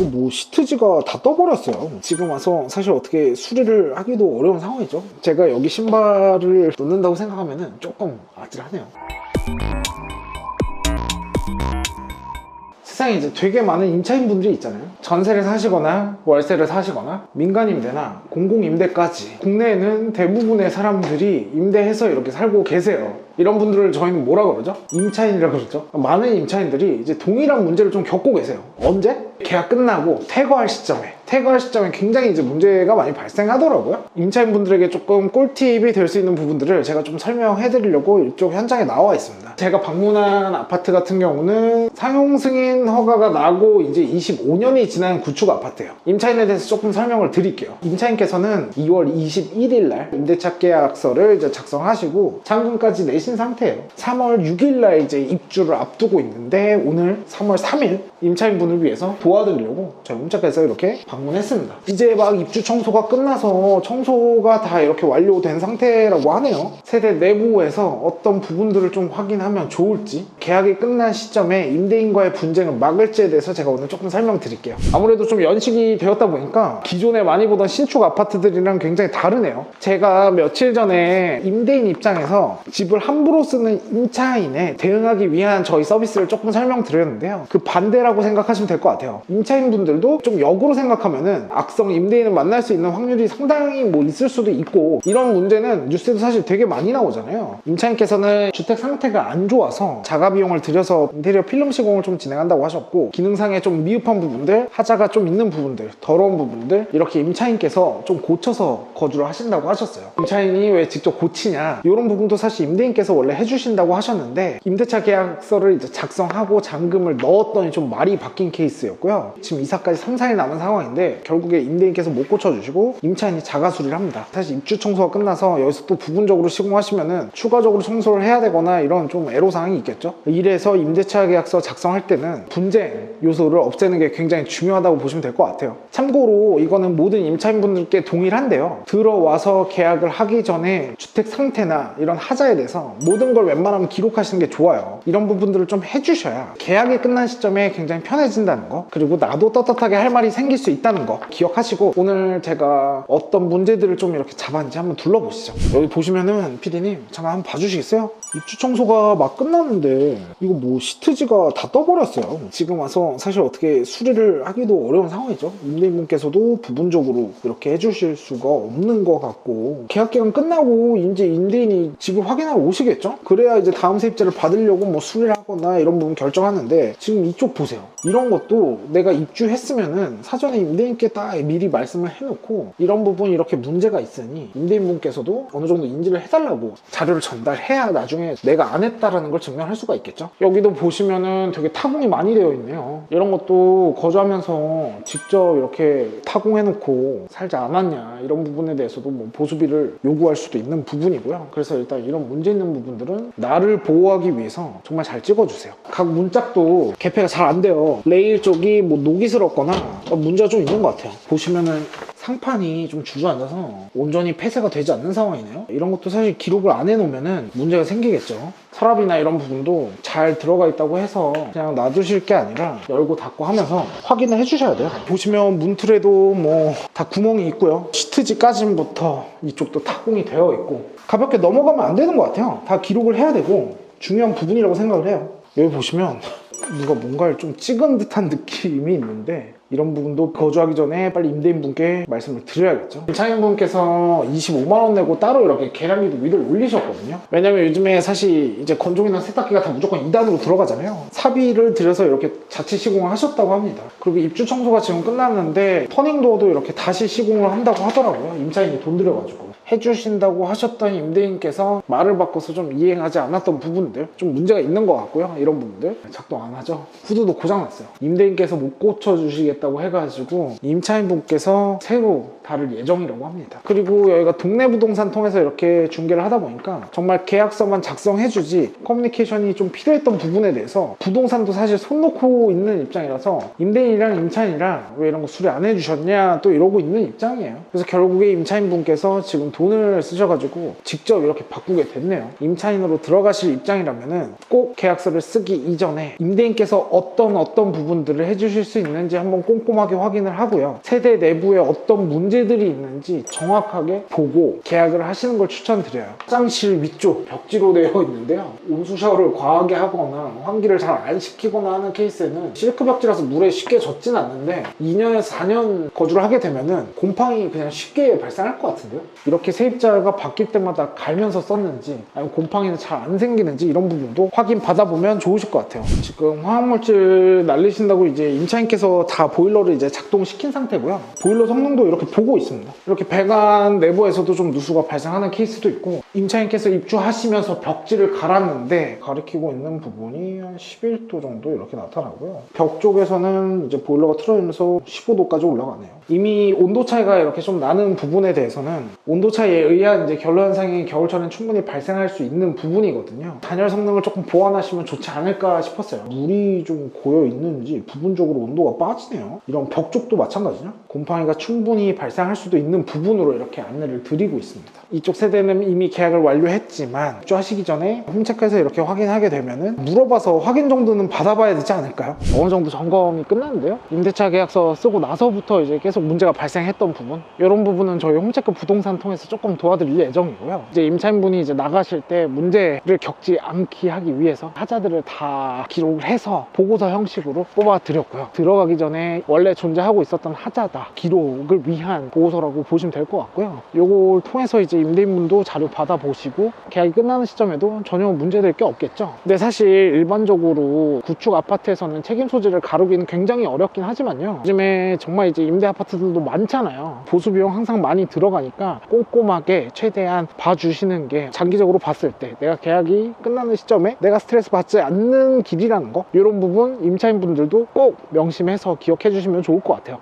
이거 뭐 시트지가 다 떠버렸어요. 지금 와서 사실 어떻게 수리를 하기도 어려운 상황이죠. 제가 여기 신발을 놓는다고 생각하면 조금 아찔하네요. 세상에 이제 되게 많은 임차인 분들이 있잖아요. 전세를 사시거나 월세를 사시거나 민간임대나 공공임대까지 국내에는 대부분의 사람들이 임대해서 이렇게 살고 계세요. 이런 분들을 저희는 뭐라 그러죠? 임차인이라고 그러죠. 많은 임차인들이 이제 동일한 문제를 좀 겪고 계세요. 언제? 계약 끝나고 퇴거할 시점에 굉장히 이제 문제가 많이 발생하더라고요. 임차인분들에게 조금 꿀팁이 될 수 있는 부분들을 제가 좀 설명해 드리려고 이쪽 현장에 나와 있습니다. 제가 방문한 아파트 같은 경우는 상용 승인 허가가 나고 이제 25년이 지난 구축 아파트예요. 임차인에 대해서 조금 설명을 드릴게요. 임차인께서는 2월 21일 날 임대차 계약서를 이제 작성하시고 잔금까지 내신 상태예요. 3월 6일 날 이제 입주를 앞두고 있는데 오늘 3월 3일 임차인분을 위해서 도와드리려고 저희 홈차에서 이렇게 방문했습니다. 이제 막 입주 청소가 끝나서 청소가 다 이렇게 완료된 상태라고 하네요. 세대 내부에서 어떤 부분들을 좀 확인하면 좋을지, 계약이 끝난 시점에 임대인과의 분쟁을 막을지에 대해서 제가 오늘 조금 설명드릴게요. 아무래도 좀 연식이 되었다 보니까 기존에 많이 보던 신축 아파트들이랑 굉장히 다르네요. 제가 며칠 전에 임대인 입장에서 집을 함부로 쓰는 임차인에 대응하기 위한 저희 서비스를 조금 설명드렸는데요. 그 반대라고 생각하시면 될 것 같아요. 임차인분들도 좀 역으로 생각하면은 악성 임대인을 만날 수 있는 확률이 상당히 뭐 있을 수도 있고, 이런 문제는 뉴스에도 사실 되게 많이 나오잖아요. 임차인께서는 주택 상태가 안 좋아서 자가 비용을 들여서 인테리어 필름 시공을 좀 진행한다고 하셨고, 기능상에 좀 미흡한 부분들, 하자가 좀 있는 부분들, 더러운 부분들 이렇게 임차인께서 좀 고쳐서 거주를 하신다고 하셨어요. 임차인이 왜 직접 고치냐, 이런 부분도 사실 임대인께서 원래 해주신다고 하셨는데, 임대차 계약서를 이제 작성하고 잔금을 넣었더니 좀 말이 바뀐 케이스였고요. 지금 이사까지 3, 4일 남은 상황인데 결국에 임대인께서 못 고쳐주시고 임차인이 자가 수리를 합니다. 사실 입주 청소가 끝나서 여기서 또 부분적으로 시공하시면은 추가적으로 청소를 해야 되거나 이런 좀 애로사항이 있겠죠. 이래서 임대차 계약서 작성할 때는 분쟁 요소를 없애는 게 굉장히 중요하다고 보시면 될 것 같아요. 참고로 이거는 모든 임차인분들께 동일한데요. 들어와서 계약을 하기 전에 주택 상태나 이런 하자에 대해서 모든 걸 웬만하면 기록하시는 게 좋아요. 이런 부분들을 좀 해주셔야 계약이 끝난 시점에 굉장히 편해진다는 거, 그리고 나도 떳떳하게 할 말이 생길 수 있다는 거 기억하시고, 오늘 제가 어떤 문제들을 좀 이렇게 잡았는지 한번 둘러보시죠. 여기 보시면은 PD님 잠깐 한번 봐주시겠어요? 입주 청소가 막 끝났는데 이거 뭐 시트지가 다 떠버렸어요. 지금 와서 사실 어떻게 수리를 하기도 어려운 상황이죠. 임대인분께서도 부분적으로 이렇게 해주실 수가 없는 것 같고, 계약 기간 끝나고 이제 임대인이 집을 확인하러 오시겠죠? 그래야 이제 다음 세입자를 받으려고 뭐 수리를 하거나 이런 부분 결정하는데, 지금 이쪽 보세요. 이런 것도 내가 입주했으면은 사전에 임대인께 딱 미리 말씀을 해놓고 이런 부분이 이렇게 문제가 있으니 임대인분께서도 어느 정도 인지를 해달라고 자료를 전달해야 나중에 내가 안 했다라는 걸 증명할 수가 있겠죠. 여기도 보시면은 되게 타공이 많이 되어 있네요. 이런 것도 거주하면서 직접 이렇게 타공해놓고 살지 않았냐, 이런 부분에 대해서도 뭐 보수비를 요구할 수도 있는 부분이고요. 그래서 일단 이런 문제 있는 부분들은 나를 보호하기 위해서 정말 잘 찍어주세요. 각 문짝도 개폐가 잘 안 돼요. 레일 쪽이 뭐 녹이 슬었거나 문제가 좀 있는 것 같아요. 보시면은 상판이 좀 주저앉아서 온전히 폐쇄가 되지 않는 상황이네요. 이런 것도 사실 기록을 안 해놓으면은 문제가 생기겠죠. 서랍이나 이런 부분도 잘 들어가 있다고 해서 그냥 놔두실 게 아니라 열고 닫고 하면서 확인을 해주셔야 돼요. 보시면 문틀에도 뭐 다 구멍이 있고요. 시트지까지부터 이쪽도 타공이 되어 있고, 가볍게 넘어가면 안 되는 것 같아요. 다 기록을 해야 되고 중요한 부분이라고 생각을 해요. 여기 보시면 누가 뭔가를 좀 찍은 듯한 느낌이 있는데, 이런 부분도 거주하기 전에 빨리 임대인분께 말씀을 드려야겠죠. 임차인분께서 25만원 내고 따로 이렇게 계량기도 위로 올리셨거든요. 왜냐면 요즘에 사실 이제 건조기나 세탁기가 다 무조건 2단으로 들어가잖아요. 사비를 들여서 이렇게 자체 시공을 하셨다고 합니다. 그리고 입주 청소가 지금 끝났는데 터닝도어도 이렇게 다시 시공을 한다고 하더라고요. 임차인이 돈 들여가지고 해주신다고 하셨던 임대인께서 말을 바꿔서 좀 이행하지 않았던 부분들, 좀 문제가 있는 것 같고요. 이런 부분들 작동 안 하죠. 후드도 고장났어요. 임대인께서 못 고쳐주시겠다고 해가지고 임차인분께서 새로 다를 예정이라고 합니다. 그리고 여기가 동네 부동산 통해서 이렇게 중개를 하다 보니까 정말 계약서만 작성해주지 커뮤니케이션이 좀 필요했던 부분에 대해서 부동산도 사실 손 놓고 있는 입장이라서 임대인이랑 임차인이랑 왜 이런 거 수리 안 해주셨냐 또 이러고 있는 입장이에요. 그래서 결국에 임차인분께서 지금 돈을 쓰셔가지고 직접 이렇게 바꾸게 됐네요. 임차인으로 들어가실 입장이라면은 꼭 계약서를 쓰기 이전에 임대인께서 어떤 부분들을 해주실 수 있는지 한번 꼼꼼하게 확인을 하고요. 세대 내부에 어떤 문제들이 있는지 정확하게 보고 계약을 하시는 걸 추천드려요. 화장실 위쪽 벽지로 되어 있는데요. 온수 샤워를 과하게 하거나 환기를 잘 안 시키거나 하는 케이스에는 실크 벽지라서 물에 쉽게 젖진 않는데 2년에서 4년 거주를 하게 되면은 곰팡이 그냥 쉽게 발생할 것 같은데요. 이렇게 세입자가 바뀔 때마다 갈면서 썼는지 아니면 곰팡이는 잘 안 생기는지 이런 부분도 확인 받아보면 좋으실 것 같아요. 지금 화학물질 날리신다고 이제 임차인께서 다 보일러를 이제 작동시킨 상태고요. 보일러 성능도 이렇게 보고 있습니다. 이렇게 배관 내부에서도 좀 누수가 발생하는 케이스도 있고, 임차인께서 입주하시면서 벽지를 갈았는데 가리키고 있는 부분이 한 11도 정도 이렇게 나타나고요. 벽 쪽에서는 이제 보일러가 틀어지면서 15도까지 올라가네요. 이미 온도 차이가 이렇게 좀 나는 부분에 대해서는 온도 차이에 의한 이제 결로 현상이 겨울철엔 충분히 발생할 수 있는 부분이거든요. 단열 성능을 조금 보완하시면 좋지 않을까 싶었어요. 물이 좀 고여 있는지 부분적으로 온도가 빠지네요. 이런 벽 쪽도 마찬가지죠. 곰팡이가 충분히 발생할 수도 있는 부분으로 이렇게 안내를 드리고 있습니다. 이쪽 세대는 이미 계약을 완료했지만 입주하시기 전에 홈체크해서 이렇게 확인하게 되면은 물어봐서 확인 정도는 받아봐야 되지 않을까요? 어느 정도 점검이 끝났는데요. 임대차 계약서 쓰고 나서부터 이제 계속 문제가 발생했던 부분, 이런 부분은 저희 홈체크 부동산 통해서 조금 도와드릴 예정이고요. 이제 임차인분이 이제 나가실 때 문제를 겪지 않게 하기 위해서 하자들을 다 기록을 해서 보고서 형식으로 뽑아 드렸고요. 들어가기 전에 원래 존재하고 있었던 하자다 기록을 위한 보고서라고 보시면 될 것 같고요. 요걸 통해서 이제 임대인분도 자료 받아보시고 계약이 끝나는 시점에도 전혀 문제될 게 없겠죠. 근데 사실 일반적으로 구축 아파트에서는 책임 소재를 가르기는 굉장히 어렵긴 하지만요, 요즘에 정말 이제 임대 아파트들도 많잖아요. 보수 비용 항상 많이 들어가니까 꼼꼼하게 최대한 봐주시는 게 장기적으로 봤을 때 내가 계약이 끝나는 시점에 내가 스트레스 받지 않는 길이라는 거, 이런 부분 임차인분들도 꼭 명심해서 기억해 주시면 좋을 것 같아요.